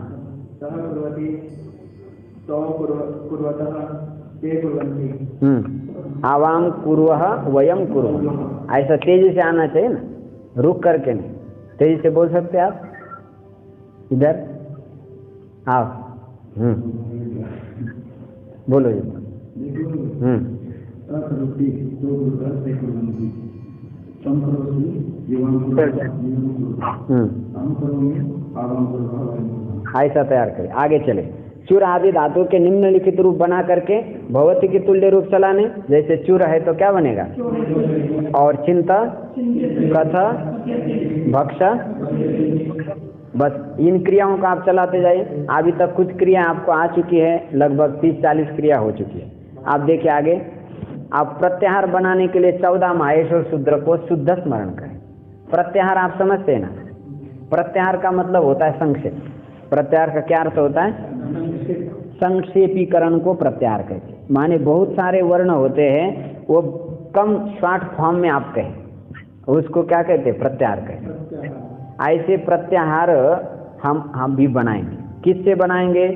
आवाम कुर्वः वयम कुर्वः। ऐसा तेजी से आना चाहिए ना, रुक करके नहीं। तेजी से बोल सकते आप? इधर आओ। बोलो जी। ऐसा तैयार करें। आगे चले। चुर आदि धातु के निम्नलिखित रूप बना करके भवति की तुल्य रूप चलाने। जैसे चुर है तो क्या बनेगा? और चिंता, कथ, भक्ष। बस इन क्रियाओं का आप चलाते जाइए। अभी तक कुछ क्रिया आपको आ चुकी है, लगभग 30-40 क्रिया हो चुकी है। आप देखिए आगे। आप प्रत्याहार बनाने के लिए 14 माहेश्वर शूद्र को शुद्ध स्मरण करें। प्रत्याहार आप समझते हैं ना? प्रत्याहार का मतलब होता है संक्षेप। प्रत्याहार का क्या अर्थ होता है? संक्षेपीकरण को प्रत्याहार कहते हैं। माने बहुत सारे वर्ण होते हैं, वो कम शॉर्ट फॉर्म में आप कहें, उसको क्या कहते हैं? प्रत्याहार कहते हैं। ऐसे प्रत्याहार हम भी बनाएंगे। किससे बनाएंगे?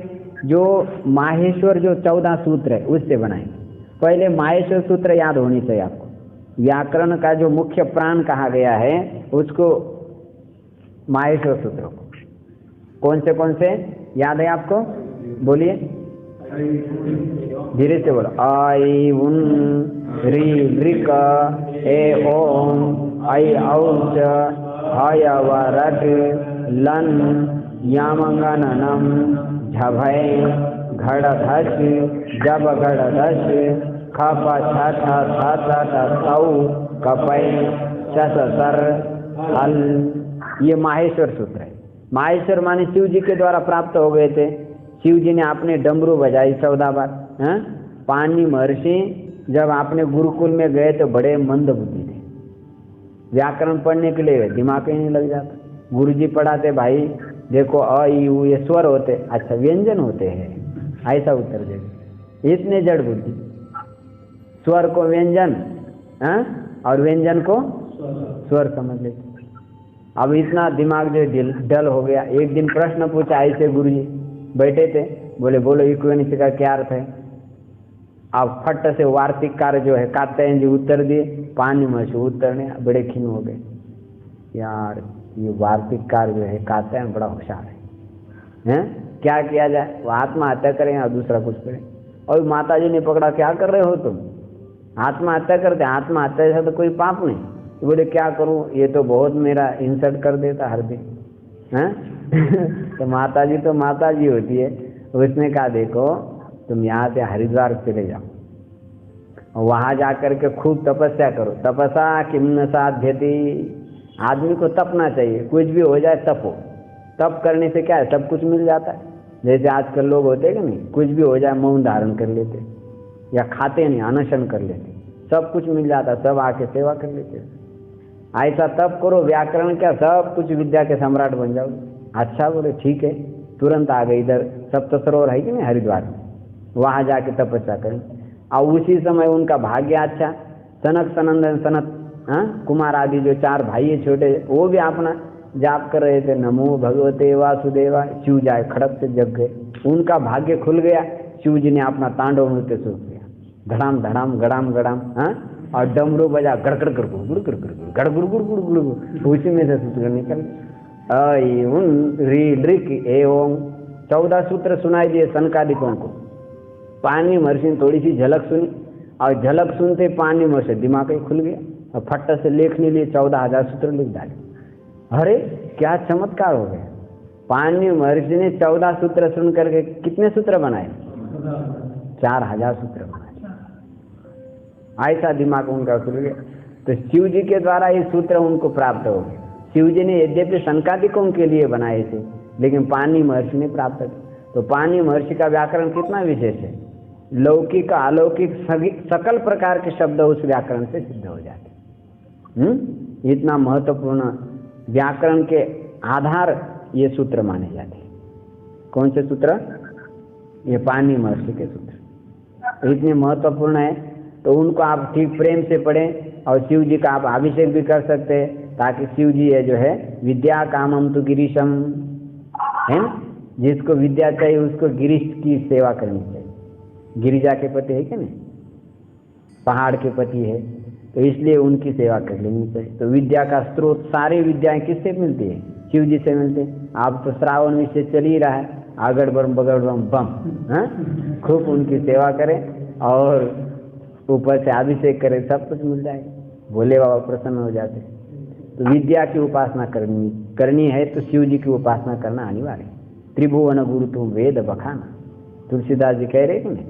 जो माहेश्वर जो 14 सूत्र है उससे बनाएंगे। पहले माहेश्वर सूत्र याद होनी चाहिए आपको। व्याकरण का जो मुख्य प्राण कहा गया है उसको माहेश्वर सूत्र को कौन से याद है आपको? बोलिए, धीरे से बोलो। आई उन री ऋक ए ओम ऐ औच हय वरट लन यामंगननम झभय घड़धस जब घड़धस खप छठ थ तौ कपय चस सर हल। ये माहेश्वर सूत्र है। माहेश्वर माने शिव जी के द्वारा प्राप्त हो गए थे। शिव जी ने आपने डमरू बजाई 14 बार। पानी महर्षि जब आपने गुरुकुल में गए तो बड़े मंद बुद्धि थे, व्याकरण पढ़ने के लिए दिमाग ही नहीं लग जाता। गुरुजी पढ़ाते, भाई देखो अ ई उ ये स्वर होते, अच्छा व्यंजन होते हैं, ऐसा उत्तर देते। इतने जड़ बुद्धि। स्वर को व्यंजन और व्यंजन को स्वर समझ लेते। अब इतना दिमाग जो डल हो गया। एक दिन प्रश्न पूछा ऐसे, गुरुजी बैठे थे, बोले बोलो इक्वेनिटी का क्या अर्थ है? अब फट से वार्तिक कार्य जो है कात्यायन जी उत्तर दिए, पानी में से उत्तर ने बड़े खिन्न हो गए। यार ये वार्तिक कार्य जो है कात्यायन बड़ा होशियार है, क्या किया जाए? वो आत्महत्या करें और दूसरा कुछ करें। और माता जी ने पकड़ा, क्या कर रहे हो तुम? आत्महत्या करते। आत्महत्या से तो कोई पाप नहीं। तो बोले क्या करूं, ये तो बहुत मेरा इंसल्ट कर देता हर दिन तो माता जी तो माता जी होती है। उसने कहा देखो तुम यहाँ से हरिद्वार चले जाओ, वहां जाकर के खूब तपस्या करो। तपस्या किम न साध्यति, आदमी को तपना चाहिए, कुछ भी हो जाए तपो। तप करने से क्या है, सब कुछ मिल जाता है। जैसे आजकल लोग होते हैं कि नहीं, कुछ भी हो जाए मौन धारण कर लेते या खाते नहीं, अनशन कर लेते, सब कुछ मिल जाता, सब आके सेवा कर लेते। ऐसा तप करो, व्याकरण क्या सब कुछ विद्या के सम्राट बन जाओ। अच्छा बोले ठीक है, तुरंत आ गए इधर सप्त सरोवर है कि नहीं हरिद्वार में, वहाँ जाके तपस्या करें। और उसी समय उनका भाग्य अच्छा, सनक सनंदन सनत कुमार आदि जो 4 भाई है छोटे, वो भी अपना जाप कर रहे थे, नमो भगवते वासुदेवा, शिव जाए खड़क से जग गए, उनका भाग्य खुल गया। शिव जी ने अपना तांडव नृत्य शुरू किया, धड़ाम धड़ाम गड़ाम गड़ाम, और डमरू बजा गड़गड़ गड़गुड़ गड़गड़ गड़गुड़ गड़गुड़ गड़गुड़, उसी में से सूत्र निकल ऋक एवं 14 सूत्र सुनाई दिए सनकादिकों को। पानी महर्षि ने थोड़ी सी झलक सुनी, और झलक सुनते पानी महर्षि दिमाग ही खुल गया, और फट्टा से लिखने लिए 14,000 सूत्र लिख डाले। अरे क्या चमत्कार हो गया! पानी महर्षि ने 14 सूत्र सुन करके कितने सूत्र बनाए? 4,000 सूत्र बनाए। ऐसा दिमाग उनका खुल गया। तो शिव जी के द्वारा ये सूत्र उनको प्राप्त हो गए। शिव जी ने यद्यपि सनकादिकों के लिए बनाए थे, लेकिन पानी महर्षि ने प्राप्त किया। तो पानी महर्षि का व्याकरण कितना विशेष है, लौकिक अलौकिक सकल प्रकार के शब्द उस व्याकरण से सिद्ध हो जाते। इतना महत्वपूर्ण व्याकरण के आधार ये सूत्र माने जाते हैं। कौन से सूत्र? ये पानी महर्षि के सूत्र इतने महत्वपूर्ण है, तो उनको आप ठीक प्रेम से पढ़ें। और शिव जी का आप अभिषेक भी कर सकते हैं, ताकि शिव जी है जो है विद्या कामम तो गिरीशम है ना, जिसको विद्या चाहिए उसको गिरीश की सेवा करनी चाहिए। गिरिजा के पति है क्या नहीं, पहाड़ के पति है, तो इसलिए उनकी सेवा कर लेनी चाहिए। तो विद्या का स्रोत सारी विद्याएं किससे मिलती है? शिव जी से मिलते हैं। आप तो श्रावण में से चल ही रहा है, आगड़ बम बगड़ बम बम, खूब उनकी सेवा करें और ऊपर से अभिषेक करें, सब कुछ मिल जाएगा। भोले बाबा प्रसन्न हो जाते। तो विद्या की उपासना करनी है तो शिव जी की उपासना करना अनिवार्य है। त्रिभुवन गुरु तुम वेद बखाना, तुलसीदास जी कह रहे कि नहीं,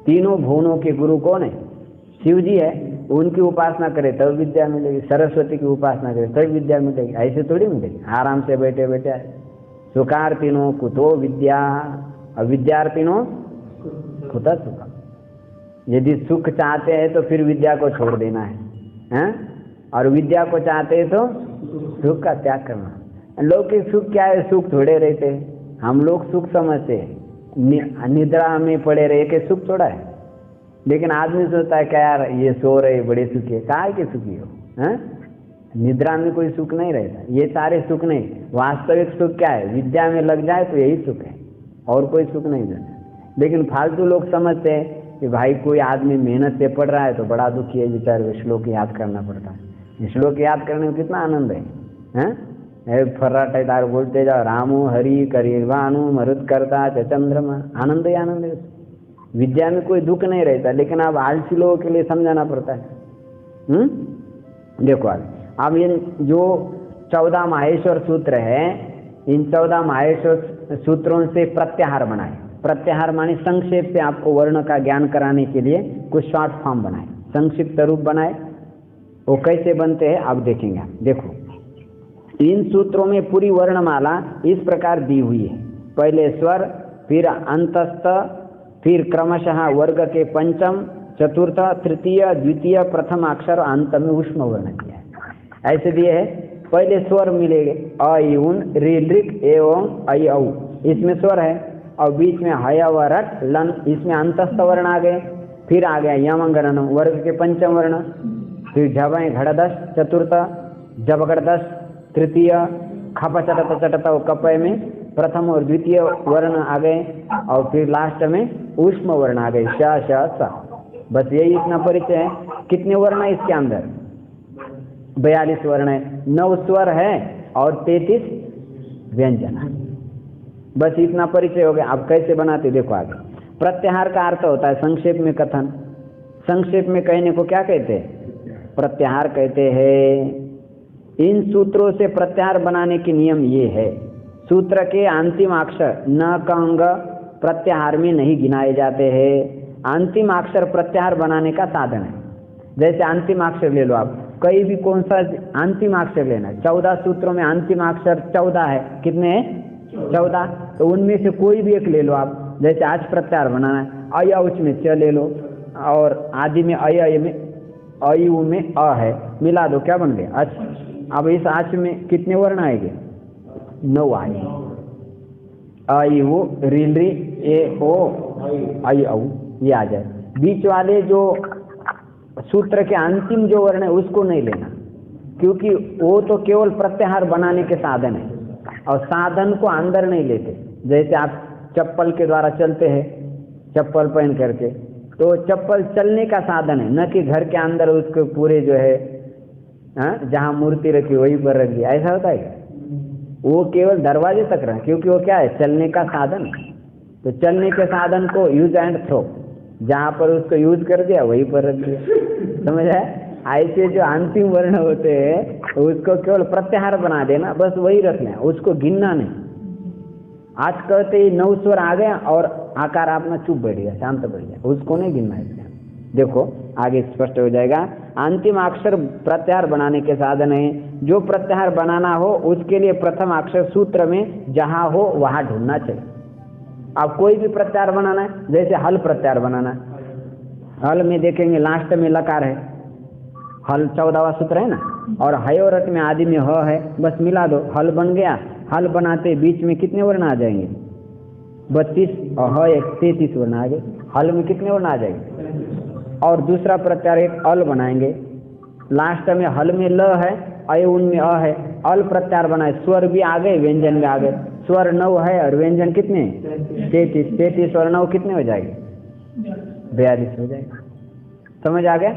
तीनों भुवनों के गुरु कौन है? शिव जी है। उनकी उपासना करे तब विद्या मिलेगी। सरस्वती की उपासना करे तब विद्या मिलेगी, ऐसे थोड़ी मिलेगी आराम से बैठे बैठे। सुखार्थिनो कुतो विद्या, और विद्यार्थिनो कुतः सुख। यदि सुख चाहते हैं तो फिर विद्या को छोड़ देना है, और विद्या को चाहते हैं तो सुख का त्याग करना। लौकिक सुख क्या है? सुख थोड़े रहते हैं, हम लोग सुख समझते हैं, निद्रा में पड़े रहे के सुख थोड़ा है। लेकिन आदमी सोचता है क्या यार ये सो रहे बड़े सुखी है, काहे के सुखी हो? निद्रा में कोई सुख नहीं रहता, ये सारे सुख नहीं। वास्तविक सुख क्या है? विद्या में लग जाए तो यही सुख है, और कोई सुख नहीं देता। लेकिन फालतू लोग समझते हैं कि भाई कोई आदमी मेहनत से पढ़ रहा है तो बड़ा दुखी है बेचारे, श्लोक याद करना पड़ता है। श्लोक याद करने में कितना आनंद है। फर्राटेदार बोलते जाओ, रामो हरि करीर्वाणु मरुत करता चंद्रमा, आनंद ही आनंद है। विद्या में कोई दुख नहीं रहता, लेकिन अब आलसी लोगों के लिए समझाना पड़ता है। देखो अब ये जो 14 माहेश्वर सूत्र है, इन 14 माहेश्वर सूत्रों से प्रत्याहार बनाए। प्रत्याहार माने संक्षेप से आपको वर्ण का ज्ञान कराने के लिए कुछ शॉर्ट फॉर्म बनाए, संक्षिप्त रूप बनाए। वो कैसे बनते हैं आप देखेंगे। देखो इन सूत्रों में पूरी वर्णमाला इस प्रकार दी हुई है। पहले स्वर, फिर अंतस्थ, फिर क्रमशः वर्ग के पंचम, चतुर्थ, तृतीय, द्वितीय, प्रथम अक्षर, अंत में ऊष्म वर्ण दिया है। ऐसे दिए है। पहले स्वर मिलेंगे अ यून ऋ एवं ऐ औ, इसमें स्वर है, और बीच में हय व रट लन, इसमें अंतस्थ वर्ण आ गए। फिर आ गया यमंगन वर्ग के पंचम वर्ण, फिर झवय घड़दश चतुर्थ, जबगड़दश तृतीय, खप चटत चटत कपय में प्रथम और द्वितीय वर्ण आ गए, और फिर लास्ट में ऊष्म वर्ण आ गए श श स। बस यही इतना परिचय है। कितने वर्ण है इसके अंदर? 42 वर्ण है, 9 स्वर है और 33 व्यंजन है। बस इतना परिचय हो गया। अब कैसे बनाते देखो आगे। प्रत्याहार का अर्थ होता है संक्षेप में कथन। संक्षेप में कहने को क्या कहते हैं? प्रत्याहार कहते हैं। इन सूत्रों से प्रत्याहार बनाने के नियम ये है, सूत्र के अंतिम अक्षर न का अंग प्रत्याहार में नहीं गिनाए जाते हैं। अंतिम अक्षर प्रत्याहार बनाने का साधन है। जैसे अंतिम अक्षर ले लो आप, कहीं भी कौन सा अंतिम अक्षर लेना है। 14 सूत्रों में अंतिम अक्षर 14 है, कितने हैं 14, तो उनमें से कोई भी एक ले लो आप। जैसे आज प्रत्यार बनाना है, अय उच में च ले लो, और आदि में अय में अयु में अ है, मिला दो, क्या बन गया अच। अब इस आच में कितने वर्ण आएंगे 9 आएंगे, अयु रील री ए ओ अय औ, ये आ जाए। बीच वाले जो सूत्र के अंतिम जो वर्ण है उसको नहीं लेना, क्योंकि वो तो केवल प्रत्याहार बनाने के साधन है, और साधन को अंदर नहीं लेते। जैसे आप चप्पल के द्वारा चलते हैं, चप्पल पहन करके, तो चप्पल चलने का साधन है, न कि घर के अंदर उसको पूरे जो है जहाँ मूर्ति रखी वहीं पर रख दिया, ऐसा होता है क्या? वो केवल दरवाजे तक रहे, क्योंकि वो क्या है चलने का साधन है। तो चलने के साधन को यूज एंड थ्रो, जहाँ पर उसको यूज कर दिया वहीं पर रख दिया, समझ है? ऐसे जो अंतिम वर्ण होते हैं उसको केवल प्रत्याहार बना देना, बस वही रखना, उसको गिनना नहीं। आज कहते ही 9 स्वर आ गया और आकार अपना चुप बैठ गया, शांत बैठ गया, उसको नहीं गिनना है। देखो आगे स्पष्ट हो जाएगा। अंतिम अक्षर प्रत्याहार बनाने के साधन है। जो प्रत्याहार बनाना हो उसके लिए प्रथम अक्षर सूत्र में जहाँ हो वहाँ ढूंढना चाहिए। अब कोई भी प्रत्याहार बनाना है, जैसे हल प्रत्याहार बनाना है, हल में देखेंगे लास्ट में लकार है, हल 14वां सूत्र है ना, और हय और रट में आदि में ह है, बस मिला दो, हल बन गया। हल बनाते बीच में कितने वर्ण आ जाएंगे 32 और ह 33 वर्ण आ गए। हल में कितने वर्ण आ जाएंगे? और दूसरा प्रत्याहार एक अल बनाएंगे, लास्ट में हल में ल है, अय उनमें अ है, अल प्रत्याहार बनाए, स्वर भी आ गए, व्यंजन भी आ गए। स्वर 9 है और व्यंजन कितने 33 और 9 कितने हो जाएंगे 42 हो जाएगा। समझ आ गया?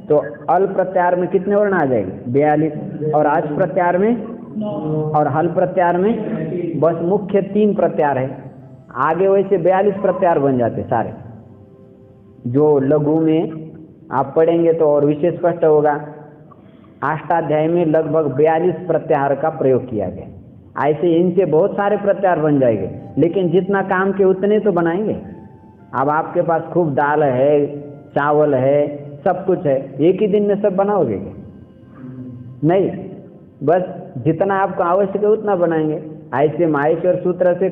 तो अल प्रत्याहार में कितने वर्ण आ जाएंगे 42, और आज प्रत्याहार में और हल प्रत्याहार में बस मुख्य 3 प्रत्याहार है। आगे वैसे 42 प्रत्याहार बन जाते सारे, जो लघु में आप पढ़ेंगे तो और विशेष स्पष्ट होगा। अष्टाध्याय में लगभग 42 प्रत्याहार का प्रयोग किया गया। ऐसे इनसे बहुत सारे प्रत्याहार बन जाएंगे, लेकिन जितना काम के उतने तो बनाएंगे। अब आपके पास खूब दाल है, चावल है, सब कुछ है, एक ही दिन में सब बनाओगे नहीं, बस जितना आपको आवश्यक है उतना बनाएंगे। ऐसे माहेश्वर सूत्र से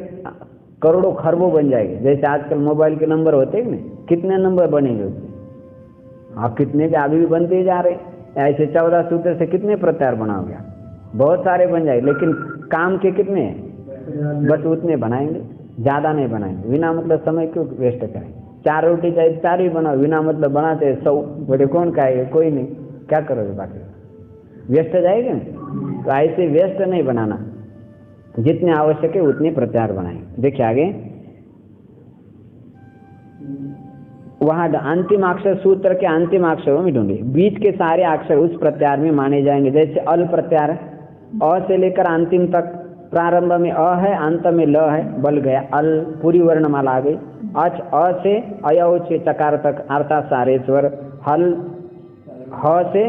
करोड़ों खरबों बन जाएंगे। जैसे आजकल मोबाइल के नंबर होते हैं ना, कितने नंबर बनेंगे उससे, आप कितने के अभी भी बनते ही जा रहे हैं। ऐसे 14 सूत्र से कितने प्रत्याहार बनाओगे? बहुत सारे बन जाएंगे, लेकिन काम के कितने हैं? बस उतने बनाएंगे, ज़्यादा नहीं बनाएंगे। बिना मतलब समय क्यों वेस्ट करें? 4 रोटी चाहिए 4 ही बनाओ, बिना मतलब बनाते 100 बोले कौन खाएगा? कोई नहीं, क्या करोगे? बाकी व्यस्त जाएगा। तो ऐसे व्यस्त नहीं बनाना, जितने आवश्यक है उतने प्रत्याहार बनाएंगे। देखिए आगे, वहां अंतिम अक्षर सूत्र के अंतिम अक्षरों में ढूंढिए, बीच के सारे अक्षर उस प्रत्याहार में माने जाएंगे। जैसे अल प्रत्याहार, अ से लेकर अंतिम तक, प्रारंभ में अ है, अंत में ल है, बल गया, अल पूरी वर्णमाला आ गई। अच अ से अय से चकार तक अर्थात सारे स्वर। हल ह से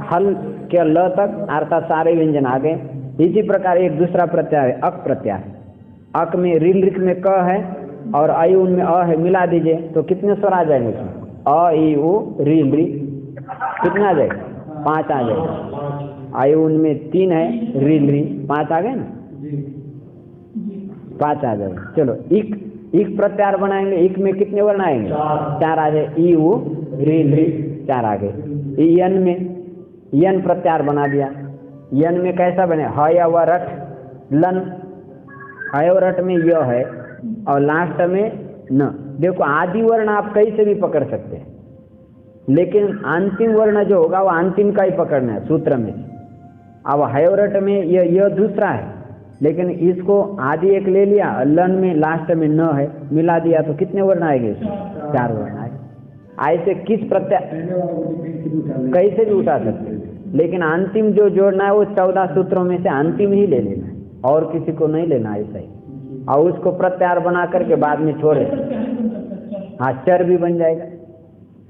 हल के ल तक अर्थात सारे व्यंजन आ गए। इसी प्रकार एक दूसरा प्रत्याहार है अक प्रत्याहार। अक में रील रिक में क है और अय उनमें अ है, मिला दीजिए तो कितने स्वर आ जाएंगे उसमें? अ ई उ रील री, कितना आ जाएगा? 5 आ जाएगा। अय उनमें 3 है, रील री 5 आ गए ना, 5 आ जाएगा। चलो इक प्रत्याहार बनाएंगे, इक में कितने वर्ण आएंगे? 4 आ जाए, ई उ रील री 4 आ गए। यन में यन प्रत्याहार बना दिया। यन में कैसा बने? हय व रट लन, हय व रट में य है और लास्ट में न। देखो आदि वर्ण आप कहीं से भी पकड़ सकते हैं, लेकिन अंतिम वर्ण जो होगा वो अंतिम का ही पकड़ना है सूत्र में। अब हय व रट में यह दूसरा है, लेकिन इसको आदि एक ले लिया, लन में लास्ट में न है, मिला दिया तो कितने वर्ण आएंगे? 4 वर्ण आएंगे। ऐसे किस प्रत्याहार कैसे भी उठा सकते हैं, लेकिन अंतिम जो जोड़ना है वो 14 सूत्रों में से अंतिम ही ले लेना है, और किसी को नहीं लेना ऐसा ही। और उसको प्रत्याहार बना करके बाद में छोड़े। हाँ, चर भी बन जाएगा।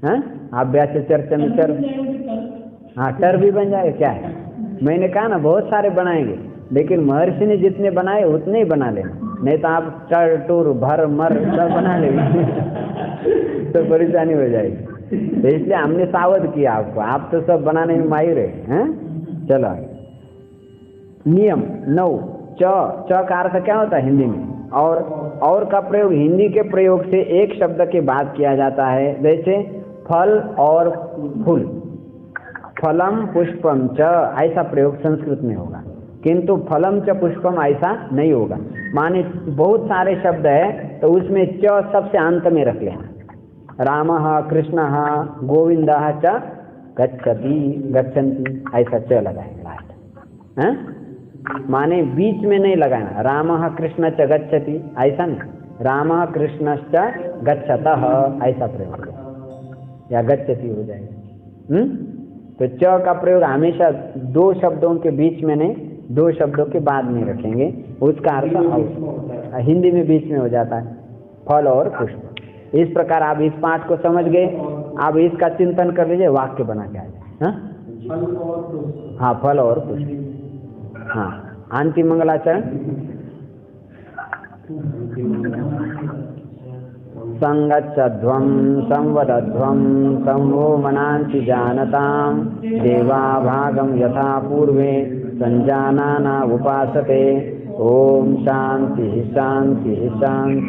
हाँ, अभ्यास चर्चा में चर, हाँ चर भी बन जाएगा। क्या है, मैंने कहा ना बहुत सारे बनाएंगे, लेकिन महर्षि ने जितने बनाए उतने ही बना लेना, नहीं तो आप चर टूर भर मर सब बना लेंगे तो परेशानी हो जाएगी। तो इसलिए हमने सावध किया आपको, आप तो सब बनाने में माहिर हैं। चलो नियम 9, च का अर्थ क्या होता है हिंदी में? और का प्रयोग हिंदी के प्रयोग से एक शब्द के बाद किया जाता है, जैसे फल और फूल, फलम पुष्पम च, ऐसा प्रयोग संस्कृत में होगा, किंतु फलम च पुष्पम ऐसा नहीं होगा। माने बहुत सारे शब्द है तो उसमें च सबसे अंत में रख लेना, रामः कृष्णः गोविंदः च गच्छति गच्छन्ति, ऐसा च लगाएंगे लास्ट हैं। माने बीच में नहीं लगाना, रामः कृष्ण च गच्छति ऐसा नहीं, रामः कृष्णश्च गच्छतः ऐसा प्रयोग होगा या गच्छति हो जाएगा। तो च का प्रयोग हमेशा दो शब्दों के बीच में नहीं, दो शब्दों के बाद में रखेंगे, उसका अर्थ हिंदी में बीच में हो जाता है, फल और पुष्प। इस प्रकार आप इस पाठ को समझ गए, आप इसका चिंतन कर लीजिए, वाक्य बना के आ जाए। हाँ, फल और पुष्प। हाँ, अंतिम मंगलाचरण। संगच्छध्वं संवदध्वं संवो मनांसि जानतां, देवा भागं यथा पूर्वे संजानाना उपासते। ओम शांति शांति शांति।